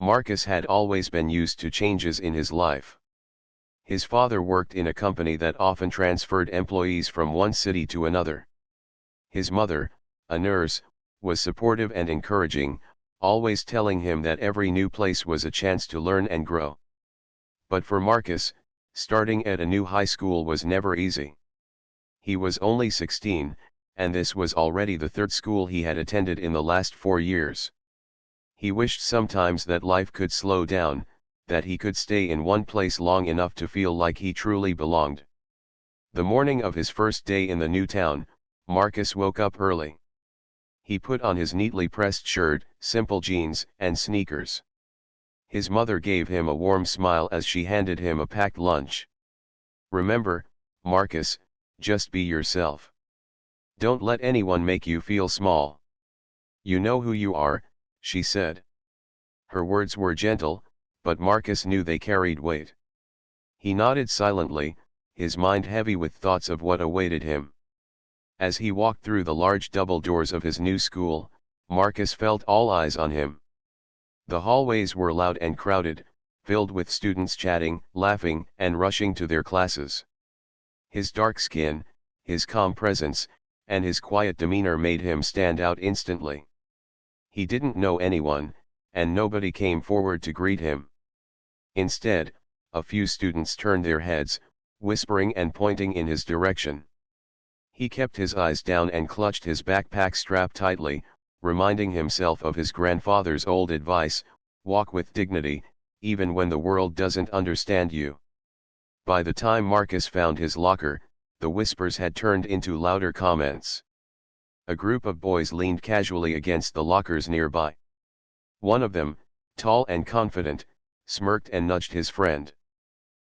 Marcus had always been used to changes in his life. His father worked in a company that often transferred employees from one city to another. His mother, a nurse, was supportive and encouraging, always telling him that every new place was a chance to learn and grow. But for Marcus, starting at a new high school was never easy. He was only 16, and this was already the third school he had attended in the last 4 years. He wished sometimes that life could slow down, that he could stay in one place long enough to feel like he truly belonged. The morning of his first day in the new town, Marcus woke up early. He put on his neatly pressed shirt, simple jeans, and sneakers. His mother gave him a warm smile as she handed him a packed lunch. "Remember, Marcus, just be yourself. Don't let anyone make you feel small. You know who you are," she said. Her words were gentle, but Marcus knew they carried weight. He nodded silently, his mind heavy with thoughts of what awaited him. As he walked through the large double doors of his new school, Marcus felt all eyes on him. The hallways were loud and crowded, filled with students chatting, laughing, and rushing to their classes. His dark skin, his calm presence, and his quiet demeanor made him stand out instantly. He didn't know anyone, and nobody came forward to greet him. Instead, a few students turned their heads, whispering and pointing in his direction. He kept his eyes down and clutched his backpack strap tightly, reminding himself of his grandfather's old advice: walk with dignity, even when the world doesn't understand you. By the time Marcus found his locker, the whispers had turned into louder comments. A group of boys leaned casually against the lockers nearby. One of them, tall and confident, smirked and nudged his friend.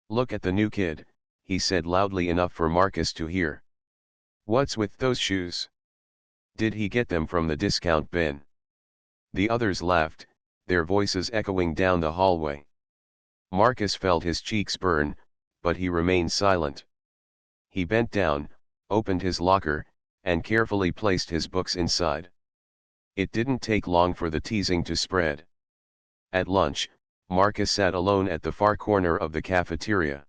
"Look at the new kid," he said loudly enough for Marcus to hear. "What's with those shoes? Did he get them from the discount bin?" The others laughed, their voices echoing down the hallway. Marcus felt his cheeks burn, but he remained silent. He bent down, opened his locker, and carefully placed his books inside. It didn't take long for the teasing to spread. At lunch, Marcus sat alone at the far corner of the cafeteria.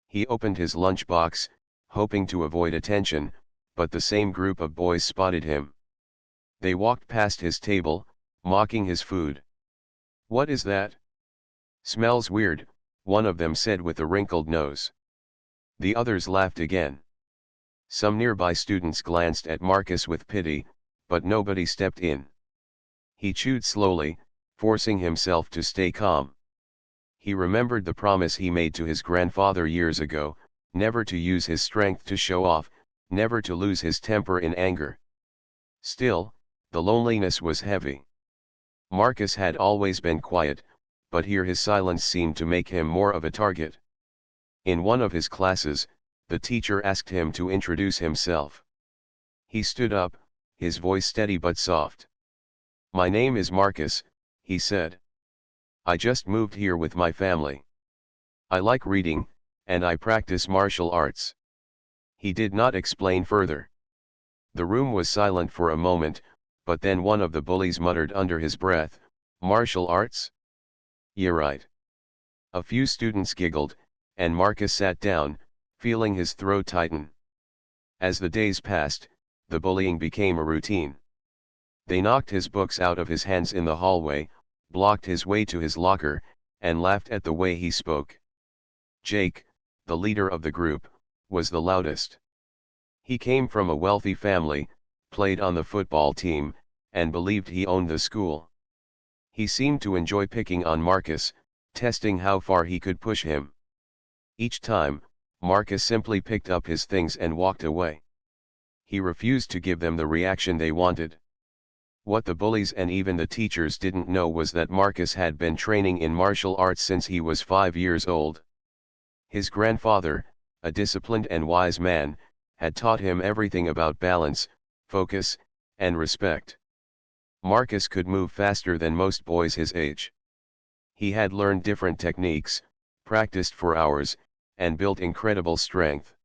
He opened his lunchbox, hoping to avoid attention, but the same group of boys spotted him. They walked past his table, mocking his food. "What is that? Smells weird," one of them said with a wrinkled nose. The others laughed again. Some nearby students glanced at Marcus with pity, but nobody stepped in. He chewed slowly, forcing himself to stay calm. He remembered the promise he made to his grandfather years ago, never to use his strength to show off, never to lose his temper in anger. Still, the loneliness was heavy. Marcus had always been quiet, but here his silence seemed to make him more of a target. In one of his classes, the teacher asked him to introduce himself. He stood up, his voice steady but soft. "My name is Marcus," he said. "I just moved here with my family. I like reading, and I practice martial arts." He did not explain further. The room was silent for a moment, but then one of the bullies muttered under his breath, "Martial arts? Yeah, right." A few students giggled, and Marcus sat down, feeling his throat tighten. As the days passed, the bullying became a routine. They knocked his books out of his hands in the hallway, blocked his way to his locker, and laughed at the way he spoke. Jake, the leader of the group, was the loudest. He came from a wealthy family, played on the football team, and believed he owned the school. He seemed to enjoy picking on Marcus, testing how far he could push him. Each time, Marcus simply picked up his things and walked away. He refused to give them the reaction they wanted. What the bullies and even the teachers didn't know was that Marcus had been training in martial arts since he was 5 years old. His grandfather, a disciplined and wise man, had taught him everything about balance, focus, and respect. Marcus could move faster than most boys his age. He had learned different techniques, practiced for hours, and built incredible strength.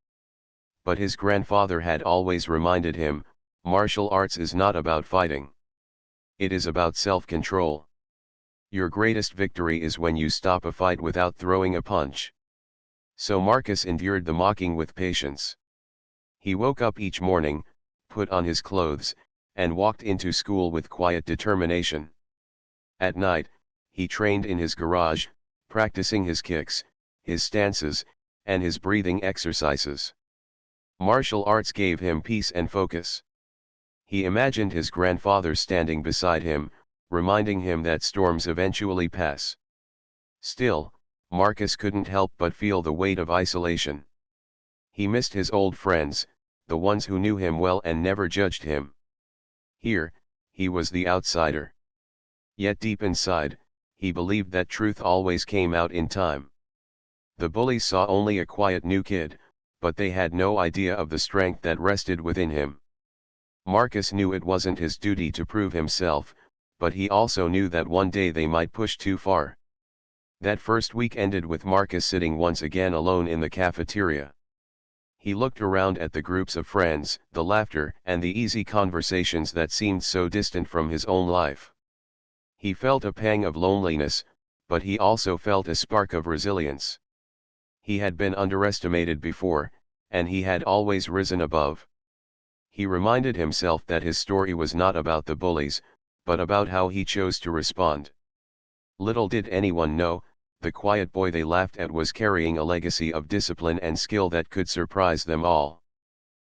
But his grandfather had always reminded him, martial arts is not about fighting. It is about self-control. Your greatest victory is when you stop a fight without throwing a punch. So Marcus endured the mocking with patience. He woke up each morning, put on his clothes, and walked into school with quiet determination. At night, he trained in his garage, practicing his kicks, his stances, and his breathing exercises. Martial arts gave him peace and focus. He imagined his grandfather standing beside him, reminding him that storms eventually pass. Still, Marcus couldn't help but feel the weight of isolation. He missed his old friends, the ones who knew him well and never judged him. Here, he was the outsider. Yet deep inside, he believed that truth always came out in time. The bullies saw only a quiet new kid, but they had no idea of the strength that rested within him. Marcus knew it wasn't his duty to prove himself, but he also knew that one day they might push too far. That first week ended with Marcus sitting once again alone in the cafeteria. He looked around at the groups of friends, the laughter, and the easy conversations that seemed so distant from his own life. He felt a pang of loneliness, but he also felt a spark of resilience. He had been underestimated before, and he had always risen above. He reminded himself that his story was not about the bullies, but about how he chose to respond. Little did anyone know, the quiet boy they laughed at was carrying a legacy of discipline and skill that could surprise them all.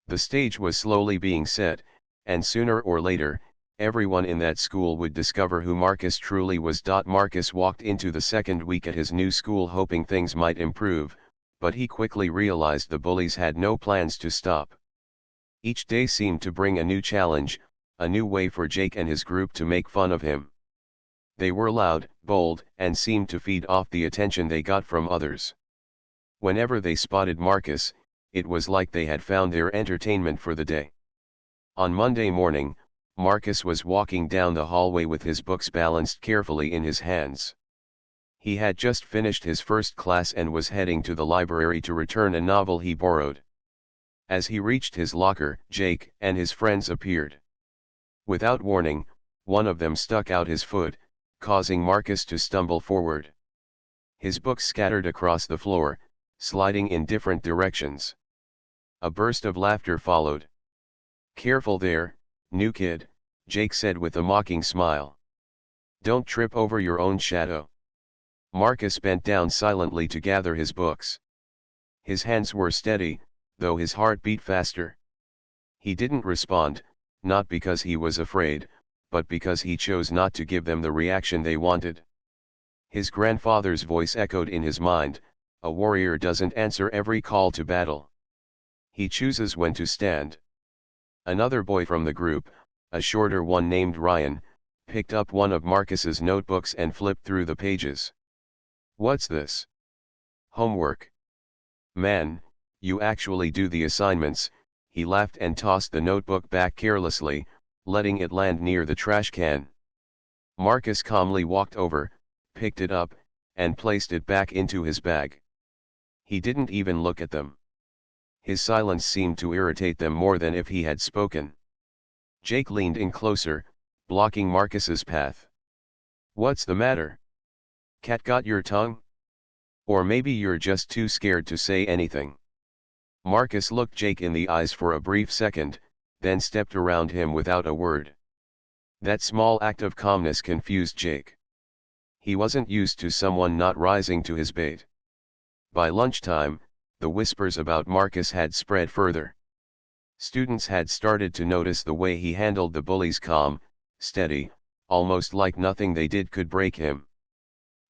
The stage was slowly being set, and sooner or later, everyone in that school would discover who Marcus truly was. Marcus walked into the second week at his new school hoping things might improve, but he quickly realized the bullies had no plans to stop. Each day seemed to bring a new challenge, a new way for Jake and his group to make fun of him. They were loud, bold, and seemed to feed off the attention they got from others. Whenever they spotted Marcus, it was like they had found their entertainment for the day. On Monday morning, Marcus was walking down the hallway with his books balanced carefully in his hands. He had just finished his first class and was heading to the library to return a novel he borrowed. As he reached his locker, Jake and his friends appeared. Without warning, one of them stuck out his foot, causing Marcus to stumble forward. His books scattered across the floor, sliding in different directions. A burst of laughter followed. "Careful there, new kid," Jake said with a mocking smile. "Don't trip over your own shadow." Marcus bent down silently to gather his books. His hands were steady, though his heart beat faster. He didn't respond, not because he was afraid, but because he chose not to give them the reaction they wanted. His grandfather's voice echoed in his mind, "A warrior doesn't answer every call to battle. He chooses when to stand." Another boy from the group, a shorter one named Ryan, picked up one of Marcus's notebooks and flipped through the pages. "What's this?" "Homework." "Man, you actually do the assignments," he laughed and tossed the notebook back carelessly, letting it land near the trash can. Marcus calmly walked over, picked it up, and placed it back into his bag. He didn't even look at them. His silence seemed to irritate them more than if he had spoken. Jake leaned in closer, blocking Marcus's path. "What's the matter? Cat got your tongue? Or maybe you're just too scared to say anything." Marcus looked Jake in the eyes for a brief second, then stepped around him without a word. That small act of calmness confused Jake. He wasn't used to someone not rising to his bait. By lunchtime, the whispers about Marcus had spread further. Students had started to notice the way he handled the bullies, calm, steady, almost like nothing they did could break him.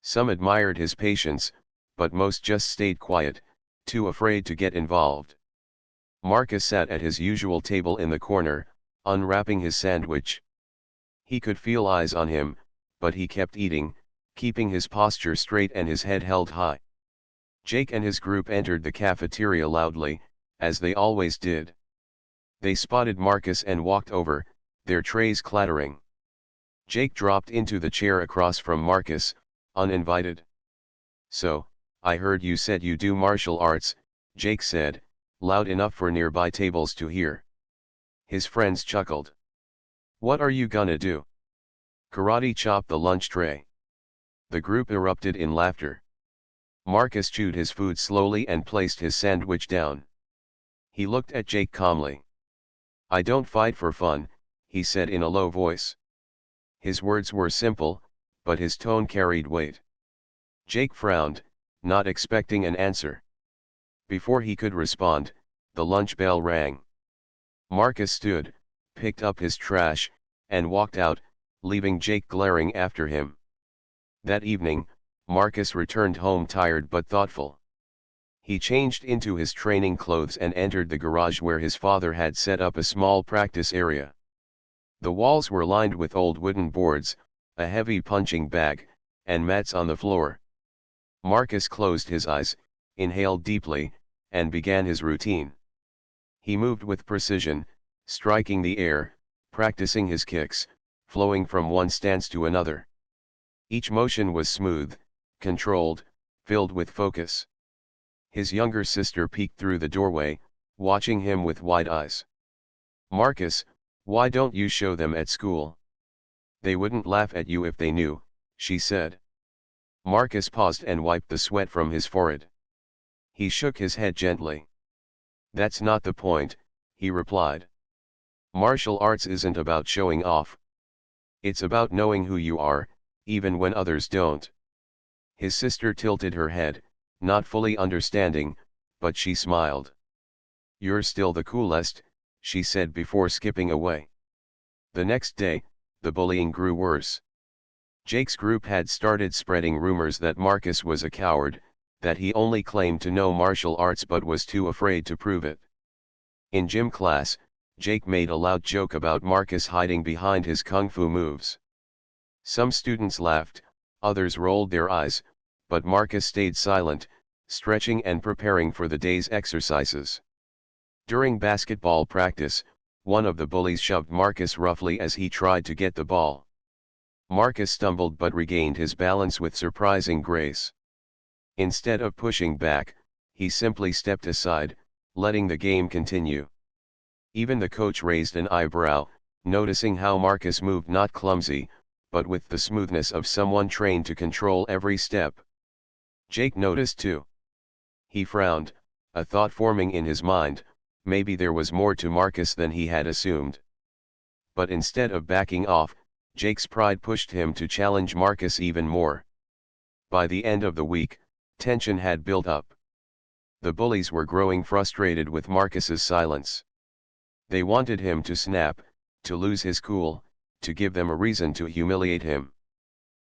Some admired his patience, but most just stayed quiet, too afraid to get involved. Marcus sat at his usual table in the corner, unwrapping his sandwich. He could feel eyes on him, but he kept eating, keeping his posture straight and his head held high. Jake and his group entered the cafeteria loudly, as they always did. They spotted Marcus and walked over, their trays clattering. Jake dropped into the chair across from Marcus, uninvited. "So, I heard you said you do martial arts," Jake said, loud enough for nearby tables to hear. His friends chuckled. "What are you gonna do?" "Karate chop the lunch tray." The group erupted in laughter. Marcus chewed his food slowly and placed his sandwich down. He looked at Jake calmly. "I don't fight for fun," he said in a low voice. His words were simple, but his tone carried weight. Jake frowned, not expecting an answer. Before he could respond, the lunch bell rang. Marcus stood, picked up his trash, and walked out, leaving Jake glaring after him. That evening, Marcus returned home tired but thoughtful. He changed into his training clothes and entered the garage where his father had set up a small practice area. The walls were lined with old wooden boards, a heavy punching bag, and mats on the floor. Marcus closed his eyes, inhaled deeply, and began his routine. He moved with precision, striking the air, practicing his kicks, flowing from one stance to another. Each motion was smooth, controlled, filled with focus. His younger sister peeked through the doorway, watching him with wide eyes. "Marcus, why don't you show them at school? They wouldn't laugh at you if they knew," she said. Marcus paused and wiped the sweat from his forehead. He shook his head gently. "That's not the point," he replied. "Martial arts isn't about showing off. It's about knowing who you are, even when others don't." His sister tilted her head, not fully understanding, but she smiled. "You're still the coolest," she said before skipping away. The next day, the bullying grew worse. Jake's group had started spreading rumors that Marcus was a coward, that he only claimed to know martial arts but was too afraid to prove it. In gym class, Jake made a loud joke about Marcus hiding behind his kung fu moves. Some students laughed, others rolled their eyes, but Marcus stayed silent, stretching and preparing for the day's exercises. During basketball practice, one of the bullies shoved Marcus roughly as he tried to get the ball. Marcus stumbled but regained his balance with surprising grace. Instead of pushing back, he simply stepped aside, letting the game continue. Even the coach raised an eyebrow, noticing how Marcus moved not clumsy, but with the smoothness of someone trained to control every step. Jake noticed too. He frowned, a thought forming in his mind: maybe there was more to Marcus than he had assumed. But instead of backing off, Jake's pride pushed him to challenge Marcus even more. By the end of the week, tension had built up. The bullies were growing frustrated with Marcus's silence. They wanted him to snap, to lose his cool, to give them a reason to humiliate him.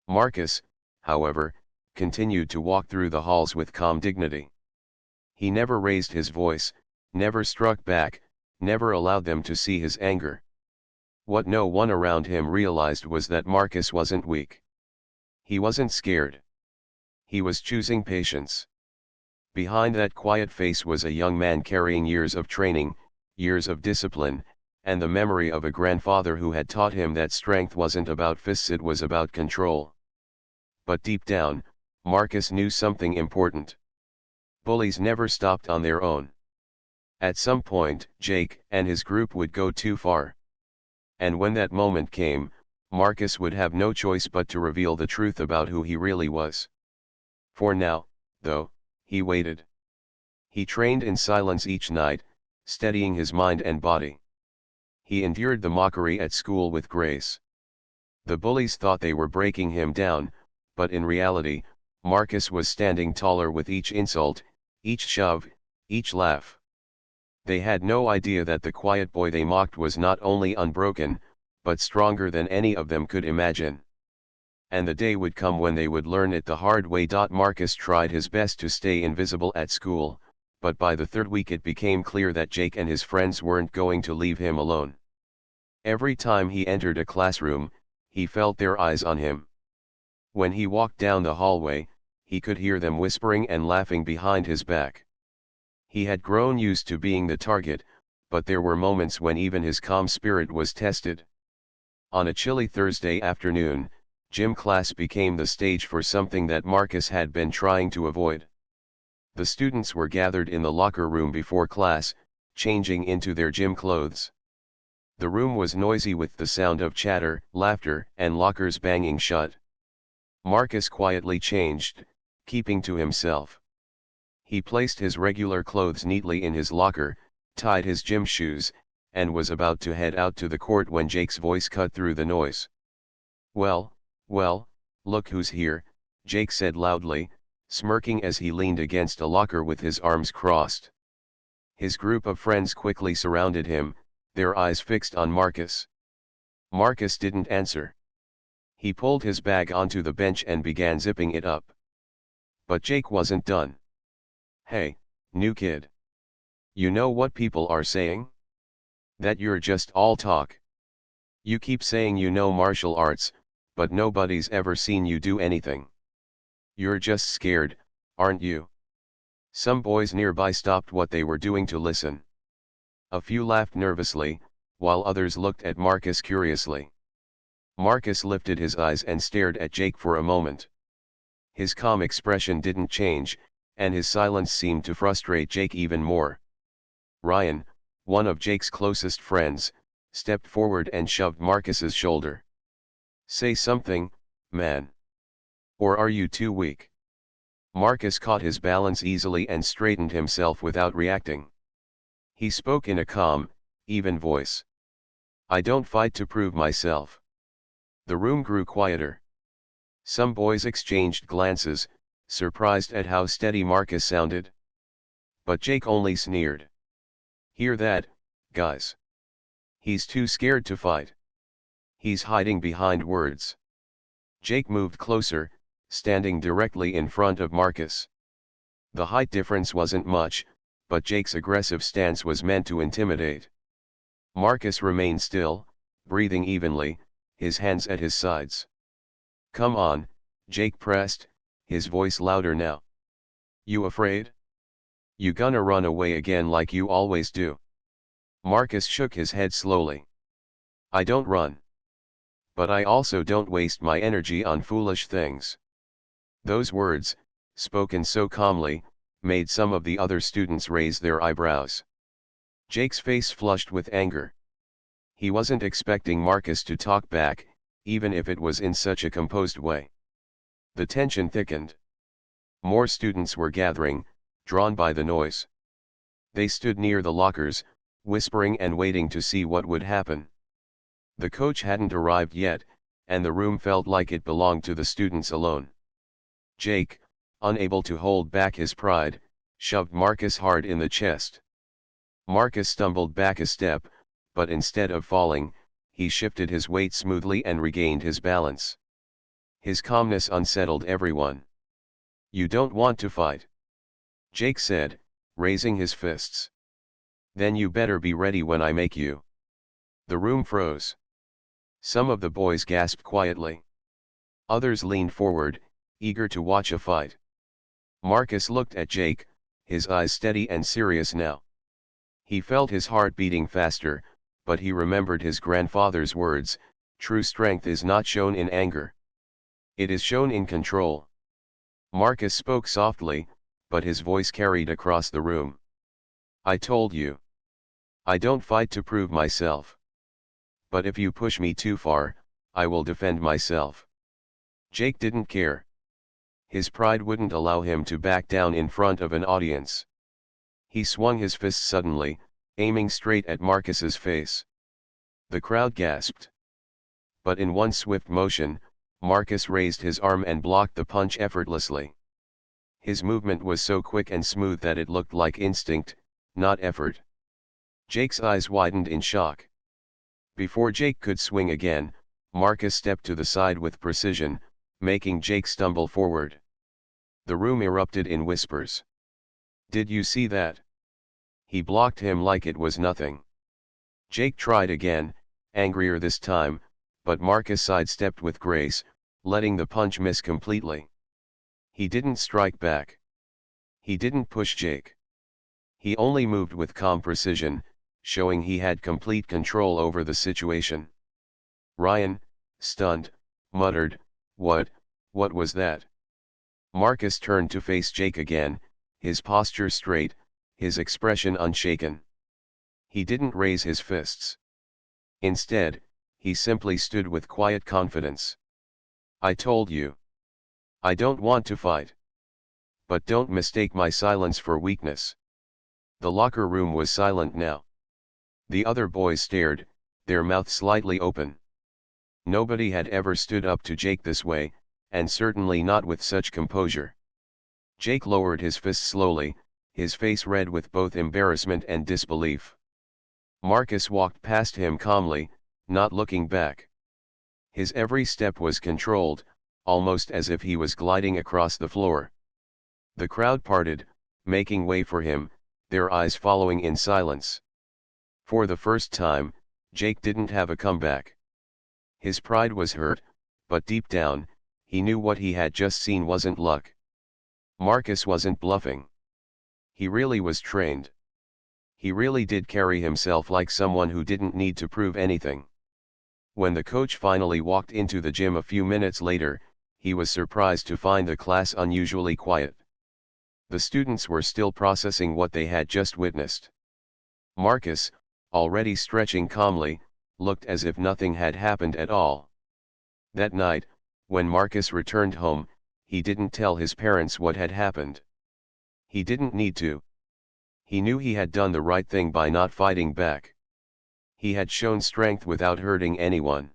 Marcus, however, continued to walk through the halls with calm dignity. He never raised his voice, never struck back, never allowed them to see his anger. What no one around him realized was that Marcus wasn't weak. He wasn't scared. He was choosing patience. Behind that quiet face was a young man carrying years of training, years of discipline, and the memory of a grandfather who had taught him that strength wasn't about fists, it was about control. But deep down, Marcus knew something important. Bullies never stopped on their own. At some point, Jake and his group would go too far. And when that moment came, Marcus would have no choice but to reveal the truth about who he really was. For now, though, he waited. He trained in silence each night, steadying his mind and body. He endured the mockery at school with grace. The bullies thought they were breaking him down, but in reality, Marcus was standing taller with each insult, each shove, each laugh. They had no idea that the quiet boy they mocked was not only unbroken, but stronger than any of them could imagine. And the day would come when they would learn it the hard way. Marcus tried his best to stay invisible at school, but by the third week it became clear that Jake and his friends weren't going to leave him alone. Every time he entered a classroom, he felt their eyes on him. When he walked down the hallway, he could hear them whispering and laughing behind his back. He had grown used to being the target, but there were moments when even his calm spirit was tested. On a chilly Thursday afternoon, gym class became the stage for something that Marcus had been trying to avoid. The students were gathered in the locker room before class, changing into their gym clothes. The room was noisy with the sound of chatter, laughter, and lockers banging shut. Marcus quietly changed, keeping to himself. He placed his regular clothes neatly in his locker, tied his gym shoes, and was about to head out to the court when Jake's voice cut through the noise. Well, look who's here, Jake said loudly, smirking as he leaned against a locker with his arms crossed. His group of friends quickly surrounded him, their eyes fixed on Marcus. Marcus didn't answer. He pulled his bag onto the bench and began zipping it up. But Jake wasn't done. Hey, new kid. You know what people are saying? That you're just all talk. You keep saying you know martial arts, but nobody's ever seen you do anything. You're just scared, aren't you? Some boys nearby stopped what they were doing to listen. A few laughed nervously, while others looked at Marcus curiously. Marcus lifted his eyes and stared at Jake for a moment. His calm expression didn't change, and his silence seemed to frustrate Jake even more. Ryan, one of Jake's closest friends, stepped forward and shoved Marcus's shoulder. Say something, man. Or are you too weak? Marcus caught his balance easily and straightened himself without reacting. He spoke in a calm, even voice. I don't fight to prove myself. The room grew quieter. Some boys exchanged glances, surprised at how steady Marcus sounded. But Jake only sneered. Hear that, guys? He's too scared to fight. He's hiding behind words. Jake moved closer, standing directly in front of Marcus. The height difference wasn't much, but Jake's aggressive stance was meant to intimidate. Marcus remained still, breathing evenly, his hands at his sides. Come on, Jake pressed, his voice louder now. You afraid? You gonna run away again like you always do? Marcus shook his head slowly. I don't run. But I also don't waste my energy on foolish things. Those words, spoken so calmly, made some of the other students raise their eyebrows. Jake's face flushed with anger. He wasn't expecting Marcus to talk back, even if it was in such a composed way. The tension thickened. More students were gathering, drawn by the noise. They stood near the lockers, whispering and waiting to see what would happen. The coach hadn't arrived yet, and the room felt like it belonged to the students alone. Jake, unable to hold back his pride, shoved Marcus hard in the chest. Marcus stumbled back a step, but instead of falling, he shifted his weight smoothly and regained his balance. His calmness unsettled everyone. You don't want to fight? Jake said, raising his fists. Then you better be ready when I make you. The room froze. Some of the boys gasped quietly. Others leaned forward, eager to watch a fight. Marcus looked at Jake, his eyes steady and serious now. He felt his heart beating faster, but he remembered his grandfather's words, true strength is not shown in anger. It is shown in control. Marcus spoke softly, but his voice carried across the room. I told you. I don't fight to prove myself. But if you push me too far, I will defend myself. Jake didn't care. His pride wouldn't allow him to back down in front of an audience. He swung his fist suddenly, aiming straight at Marcus's face. The crowd gasped. But in one swift motion, Marcus raised his arm and blocked the punch effortlessly. His movement was so quick and smooth that it looked like instinct, not effort. Jake's eyes widened in shock. Before Jake could swing again, Marcus stepped to the side with precision, making Jake stumble forward. The room erupted in whispers. Did you see that? He blocked him like it was nothing. Jake tried again, angrier this time, but Marcus sidestepped with grace, letting the punch miss completely. He didn't strike back. He didn't push Jake. He only moved with calm precision, showing he had complete control over the situation. Ryan, stunned, muttered, What was that? Marcus turned to face Jake again, his posture straight, his expression unshaken. He didn't raise his fists. Instead, he simply stood with quiet confidence. I told you. I don't want to fight. But don't mistake my silence for weakness. The locker room was silent now. The other boys stared, their mouths slightly open. Nobody had ever stood up to Jake this way, and certainly not with such composure. Jake lowered his fist slowly, his face red with both embarrassment and disbelief. Marcus walked past him calmly, not looking back. His every step was controlled, almost as if he was gliding across the floor. The crowd parted, making way for him, their eyes following in silence. For the first time, Jake didn't have a comeback. His pride was hurt, but deep down, he knew what he had just seen wasn't luck. Marcus wasn't bluffing. He really was trained. He really did carry himself like someone who didn't need to prove anything. When the coach finally walked into the gym a few minutes later, he was surprised to find the class unusually quiet. The students were still processing what they had just witnessed. Marcus, already stretching calmly, looked as if nothing had happened at all. That night, when Marcus returned home, he didn't tell his parents what had happened. He didn't need to. He knew he had done the right thing by not fighting back. He had shown strength without hurting anyone.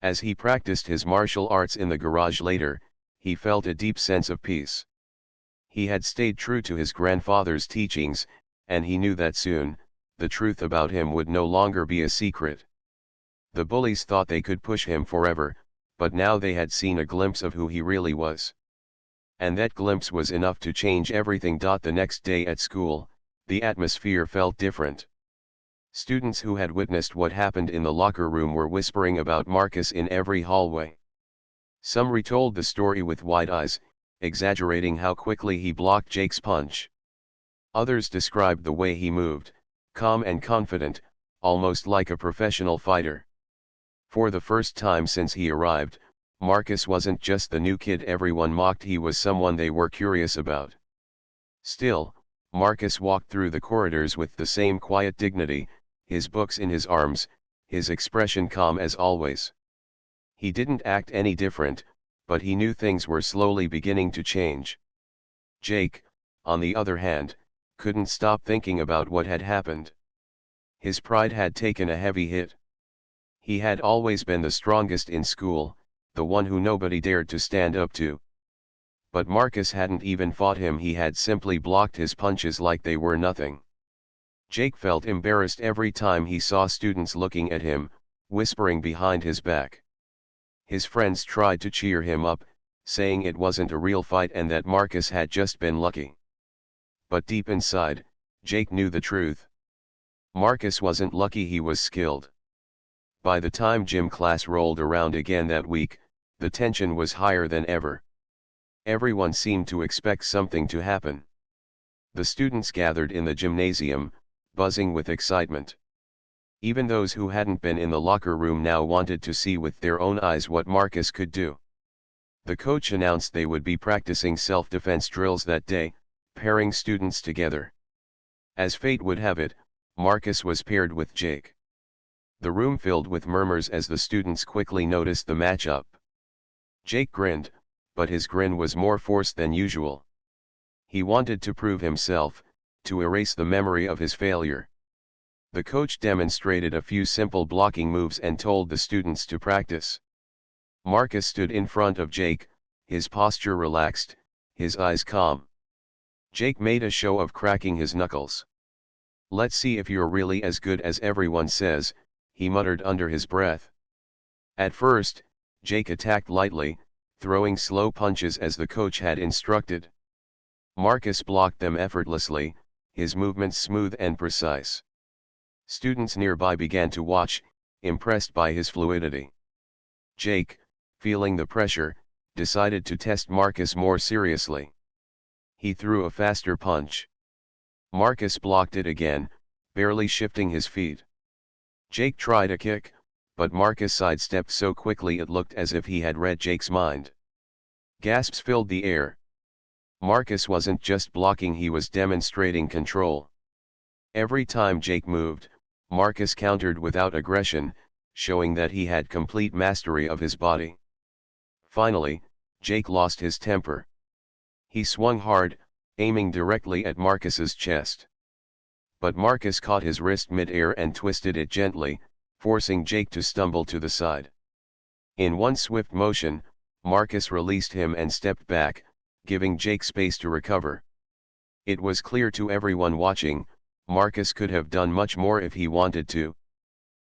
As he practiced his martial arts in the garage later, he felt a deep sense of peace. He had stayed true to his grandfather's teachings, and he knew that soon, the truth about him would no longer be a secret. The bullies thought they could push him forever, but now they had seen a glimpse of who he really was. And that glimpse was enough to change everything. The next day at school, the atmosphere felt different. Students who had witnessed what happened in the locker room were whispering about Marcus in every hallway. Some retold the story with wide eyes, exaggerating how quickly he blocked Jake's punch. Others described the way he moved, calm and confident, almost like a professional fighter. For the first time since he arrived, Marcus wasn't just the new kid everyone mocked, he was someone they were curious about. Still, Marcus walked through the corridors with the same quiet dignity, his books in his arms, his expression calm as always. He didn't act any different, but he knew things were slowly beginning to change. Jake, on the other hand, couldn't stop thinking about what had happened. His pride had taken a heavy hit. He had always been the strongest in school, the one who nobody dared to stand up to. But Marcus hadn't even fought him, he had simply blocked his punches like they were nothing. Jake felt embarrassed every time he saw students looking at him, whispering behind his back. His friends tried to cheer him up, saying it wasn't a real fight and that Marcus had just been lucky. But deep inside, Jake knew the truth. Marcus wasn't lucky, he was skilled. By the time gym class rolled around again that week, the tension was higher than ever. Everyone seemed to expect something to happen. The students gathered in the gymnasium, buzzing with excitement. Even those who hadn't been in the locker room now wanted to see with their own eyes what Marcus could do. The coach announced they would be practicing self-defense drills that day, pairing students together. As fate would have it, Marcus was paired with Jake. The room filled with murmurs as the students quickly noticed the matchup. Jake grinned, but his grin was more forced than usual. He wanted to prove himself, to erase the memory of his failure. The coach demonstrated a few simple blocking moves and told the students to practice. Marcus stood in front of Jake, his posture relaxed, his eyes calm. Jake made a show of cracking his knuckles. "Let's see if you're really as good as everyone says," he muttered under his breath. At first, Jake attacked lightly, throwing slow punches as the coach had instructed. Marcus blocked them effortlessly, his movements smooth and precise. Students nearby began to watch, impressed by his fluidity. Jake, feeling the pressure, decided to test Marcus more seriously. He threw a faster punch. Marcus blocked it again, barely shifting his feet. Jake tried a kick, but Marcus sidestepped so quickly it looked as if he had read Jake's mind. Gasps filled the air. Marcus wasn't just blocking, he was demonstrating control. Every time Jake moved, Marcus countered without aggression, showing that he had complete mastery of his body. Finally, Jake lost his temper. He swung hard, aiming directly at Marcus's chest. But Marcus caught his wrist mid-air and twisted it gently, forcing Jake to stumble to the side. In one swift motion, Marcus released him and stepped back, giving Jake space to recover. It was clear to everyone watching, Marcus could have done much more if he wanted to.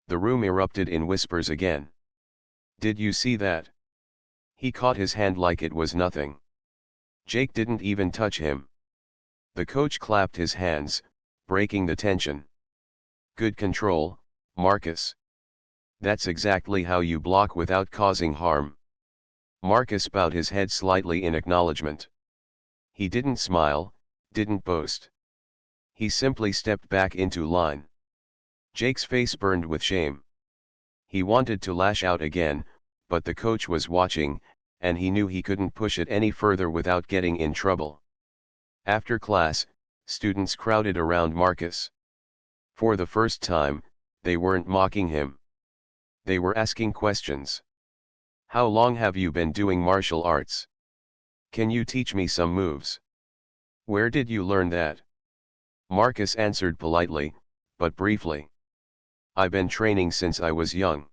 The room erupted in whispers again. "Did you see that?" He caught his hand like it was nothing. Jake didn't even touch him. The coach clapped his hands, breaking the tension. "Good control, Marcus. That's exactly how you block without causing harm." Marcus bowed his head slightly in acknowledgement. He didn't smile, didn't boast. He simply stepped back into line. Jake's face burned with shame. He wanted to lash out again, but the coach was watching, and he knew he couldn't push it any further without getting in trouble. After class, students crowded around Marcus. For the first time, they weren't mocking him. They were asking questions. "How long have you been doing martial arts? Can you teach me some moves? Where did you learn that?" Marcus answered politely, but briefly. "I've been training since I was young.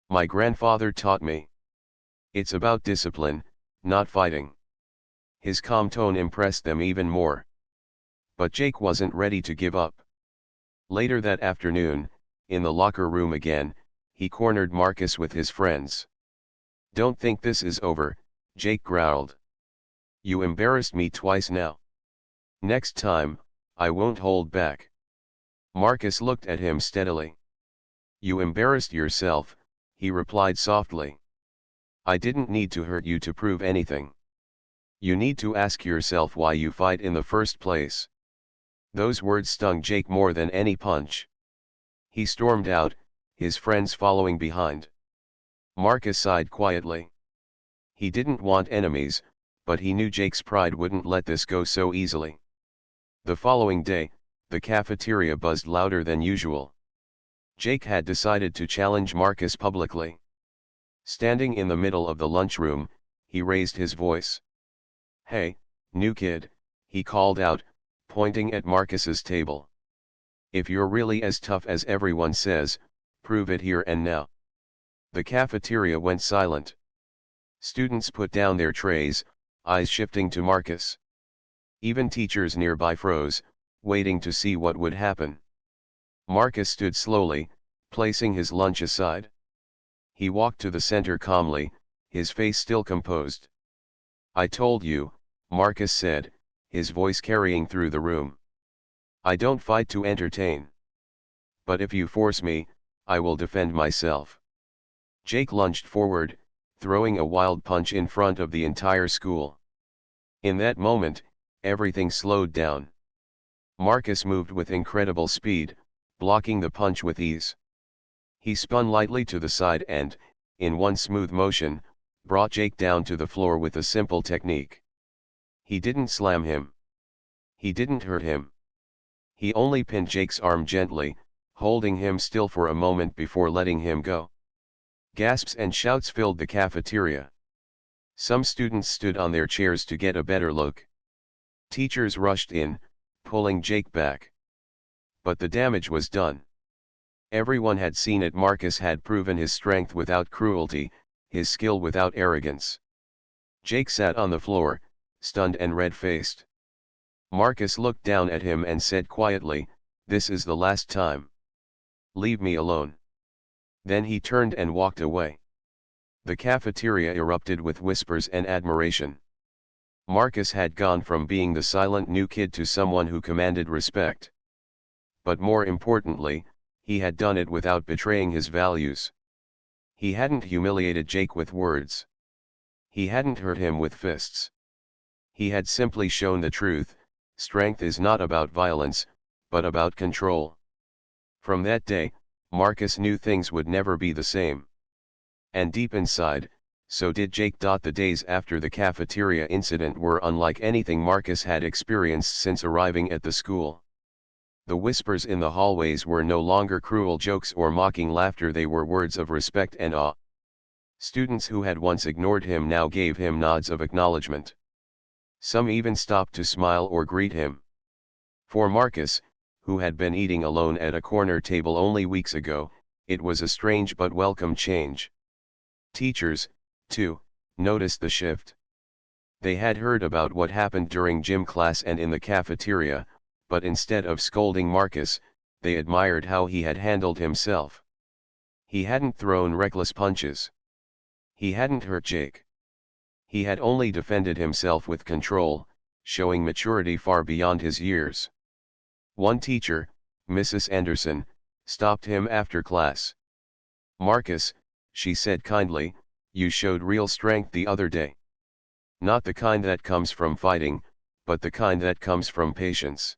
My grandfather taught me. It's about discipline, not fighting." His calm tone impressed them even more. But Jake wasn't ready to give up. Later that afternoon, in the locker room again, he cornered Marcus with his friends. "Don't think this is over," Jake growled. "You embarrassed me twice now. Next time, I won't hold back." Marcus looked at him steadily. "You embarrassed yourself," he replied softly. "I didn't need to hurt you to prove anything. You need to ask yourself why you fight in the first place." Those words stung Jake more than any punch. He stormed out, his friends following behind. Marcus sighed quietly. He didn't want enemies, but he knew Jake's pride wouldn't let this go so easily. The following day, the cafeteria buzzed louder than usual. Jake had decided to challenge Marcus publicly. Standing in the middle of the lunchroom, he raised his voice. "Hey, new kid," he called out, pointing at Marcus's table. "If you're really as tough as everyone says, prove it here and now." The cafeteria went silent. Students put down their trays, eyes shifting to Marcus. Even teachers nearby froze, waiting to see what would happen. Marcus stood slowly, placing his lunch aside. He walked to the center calmly, his face still composed. "I told you," Marcus said, his voice carrying through the room. "I don't fight to entertain. But if you force me, I will defend myself." Jake lunged forward, throwing a wild punch in front of the entire school. In that moment, everything slowed down. Marcus moved with incredible speed, blocking the punch with ease. He spun lightly to the side and, in one smooth motion, brought Jake down to the floor with a simple technique. He didn't slam him. He didn't hurt him. He only pinned Jake's arm gently, holding him still for a moment before letting him go. Gasps and shouts filled the cafeteria. Some students stood on their chairs to get a better look. Teachers rushed in, pulling Jake back. But the damage was done. Everyone had seen it. Marcus had proven his strength without cruelty, his skill without arrogance. Jake sat on the floor, stunned and red-faced. Marcus looked down at him and said quietly, "This is the last time. Leave me alone." Then he turned and walked away. The cafeteria erupted with whispers and admiration. Marcus had gone from being the silent new kid to someone who commanded respect. But more importantly, he had done it without betraying his values. He hadn't humiliated Jake with words. He hadn't hurt him with fists. He had simply shown the truth: strength is not about violence, but about control. From that day, Marcus knew things would never be the same. And deep inside, so did Jake. The days after the cafeteria incident were unlike anything Marcus had experienced since arriving at the school. The whispers in the hallways were no longer cruel jokes or mocking laughter. They were words of respect and awe. Students who had once ignored him now gave him nods of acknowledgement. Some even stopped to smile or greet him. For Marcus, who had been eating alone at a corner table only weeks ago, it was a strange but welcome change. Teachers, too, noticed the shift. They had heard about what happened during gym class and in the cafeteria, but instead of scolding Marcus, they admired how he had handled himself. He hadn't thrown reckless punches. He hadn't hurt Jake. He had only defended himself with control, showing maturity far beyond his years. One teacher, Mrs. Anderson, stopped him after class. "Marcus," she said kindly, "you showed real strength the other day. Not the kind that comes from fighting, but the kind that comes from patience.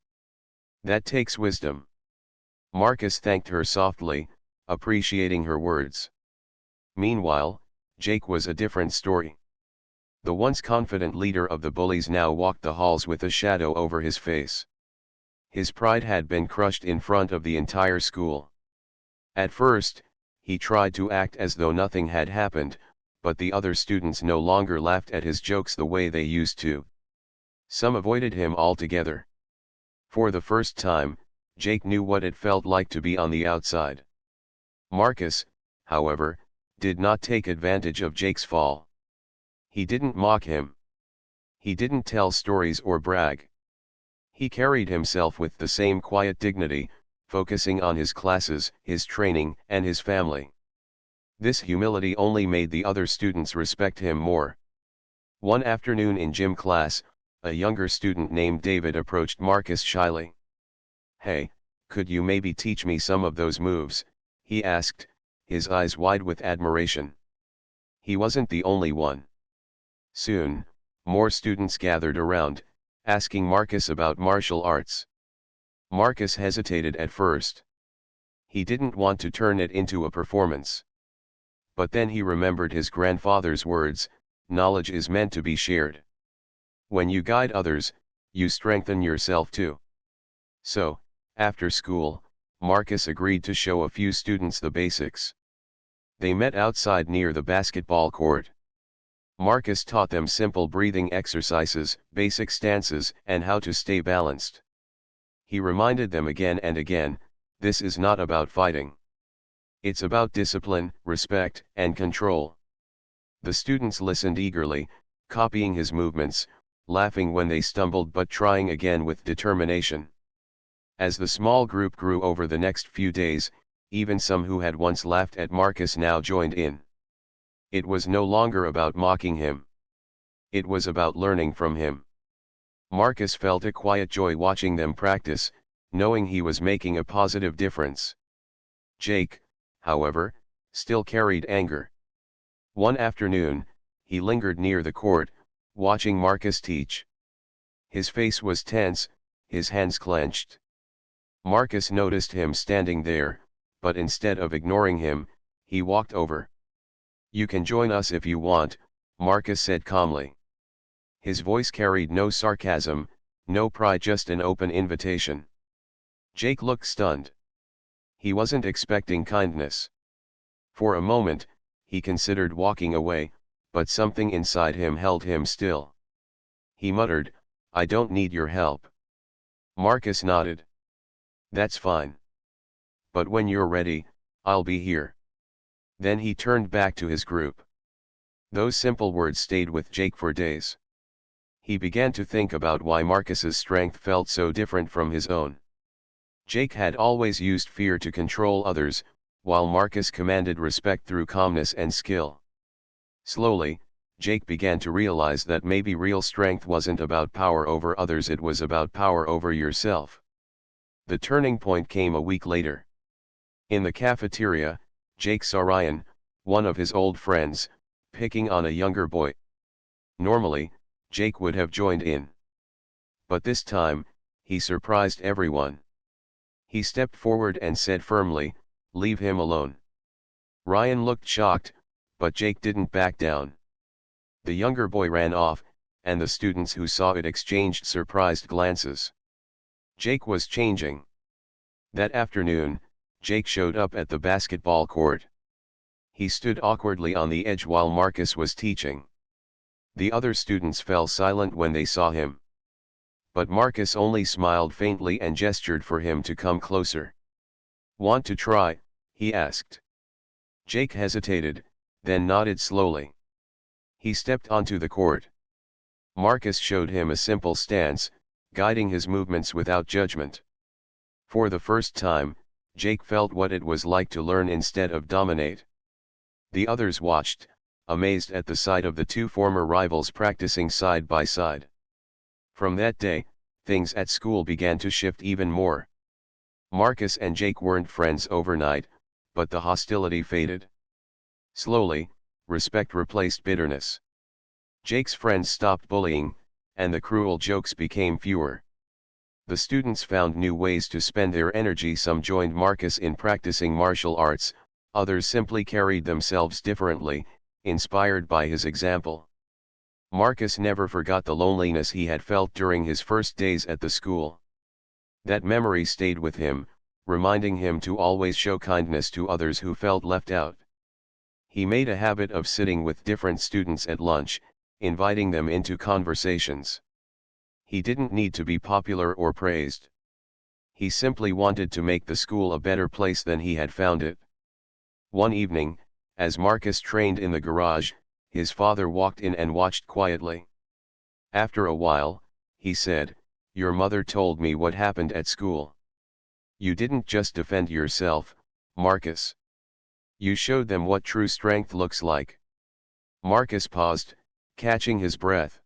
That takes wisdom." Marcus thanked her softly, appreciating her words. Meanwhile, Jake was a different story. The once confident leader of the Bullies now walked the halls with a shadow over his face. His pride had been crushed in front of the entire school. At first, he tried to act as though nothing had happened, but the other students no longer laughed at his jokes the way they used to. Some avoided him altogether. For the first time, Jake knew what it felt like to be on the outside. Marcus, however, did not take advantage of Jake's fall. He didn't mock him. He didn't tell stories or brag. He carried himself with the same quiet dignity, focusing on his classes, his training, and his family. This humility only made the other students respect him more. One afternoon in gym class, a younger student named David approached Marcus shyly. "Hey, could you maybe teach me some of those moves?" he asked, his eyes wide with admiration. He wasn't the only one. Soon, more students gathered around, asking Marcus about martial arts. Marcus hesitated at first. He didn't want to turn it into a performance. But then he remembered his grandfather's words, "Knowledge is meant to be shared. When you guide others, you strengthen yourself too." So, after school, Marcus agreed to show a few students the basics. They met outside near the basketball court. Marcus taught them simple breathing exercises, basic stances, and how to stay balanced. He reminded them again and again, this is not about fighting. It's about discipline, respect, and control. The students listened eagerly, copying his movements, laughing when they stumbled but trying again with determination. As the small group grew over the next few days, even some who had once laughed at Marcus now joined in. It was no longer about mocking him. It was about learning from him. Marcus felt a quiet joy watching them practice, knowing he was making a positive difference. Jake, however, still carried anger. One afternoon, he lingered near the court, watching Marcus teach. His face was tense, his hands clenched. Marcus noticed him standing there, but instead of ignoring him, he walked over. "You can join us if you want," Marcus said calmly. His voice carried no sarcasm, no pride, just an open invitation. Jake looked stunned. He wasn't expecting kindness. For a moment, he considered walking away, but something inside him held him still. He muttered, "I don't need your help." Marcus nodded. "That's fine. But when you're ready, I'll be here." Then he turned back to his group. Those simple words stayed with Jake for days. He began to think about why Marcus's strength felt so different from his own. Jake had always used fear to control others, while Marcus commanded respect through calmness and skill. Slowly, Jake began to realize that maybe real strength wasn't about power over others, it was about power over yourself. The turning point came a week later. In the cafeteria, Jake saw Ryan, one of his old friends, picking on a younger boy. Normally, Jake would have joined in. But this time, he surprised everyone. He stepped forward and said firmly, "Leave him alone." Ryan looked shocked, but Jake didn't back down. The younger boy ran off, and the students who saw it exchanged surprised glances. Jake was changing. That afternoon, Jake showed up at the basketball court. He stood awkwardly on the edge while Marcus was teaching. The other students fell silent when they saw him. But Marcus only smiled faintly and gestured for him to come closer. "Want to try?" he asked. Jake hesitated, then nodded slowly. He stepped onto the court. Marcus showed him a simple stance, guiding his movements without judgment. For the first time, Jake felt what it was like to learn instead of dominate. The others watched, amazed at the sight of the two former rivals practicing side by side. From that day, things at school began to shift even more. Marcus and Jake weren't friends overnight, but the hostility faded. Slowly, respect replaced bitterness. Jake's friends stopped bullying, and the cruel jokes became fewer. The students found new ways to spend their energy. Some joined Marcus in practicing martial arts, others simply carried themselves differently, inspired by his example. Marcus never forgot the loneliness he had felt during his first days at the school. That memory stayed with him, reminding him to always show kindness to others who felt left out. He made a habit of sitting with different students at lunch, inviting them into conversations. He didn't need to be popular or praised. He simply wanted to make the school a better place than he had found it. One evening, as Marcus trained in the garage, his father walked in and watched quietly. After a while, he said, "Your mother told me what happened at school. You didn't just defend yourself, Marcus. You showed them what true strength looks like." Marcus paused, catching his breath.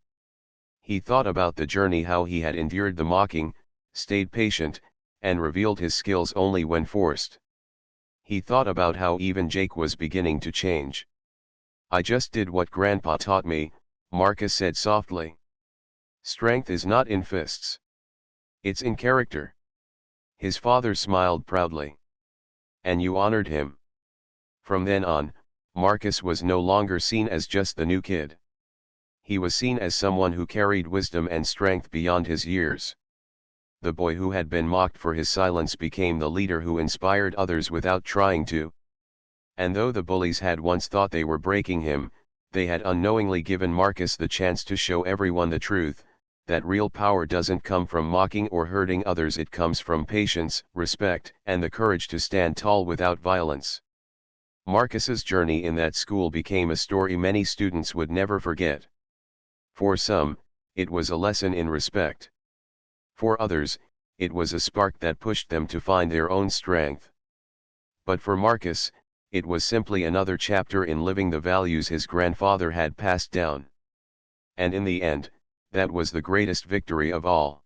He thought about the journey, how he had endured the mocking, stayed patient, and revealed his skills only when forced. He thought about how even Jake was beginning to change. "I just did what Grandpa taught me," Marcus said softly. "Strength is not in fists. It's in character." His father smiled proudly. "And you honored him." From then on, Marcus was no longer seen as just the new kid. He was seen as someone who carried wisdom and strength beyond his years. The boy who had been mocked for his silence became the leader who inspired others without trying to. And though the bullies had once thought they were breaking him, they had unknowingly given Marcus the chance to show everyone the truth, that real power doesn't come from mocking or hurting others. It comes from patience, respect, and the courage to stand tall without violence. Marcus's journey in that school became a story many students would never forget. For some, it was a lesson in respect. For others, it was a spark that pushed them to find their own strength. But for Marcus, it was simply another chapter in living the values his grandfather had passed down. And in the end, that was the greatest victory of all.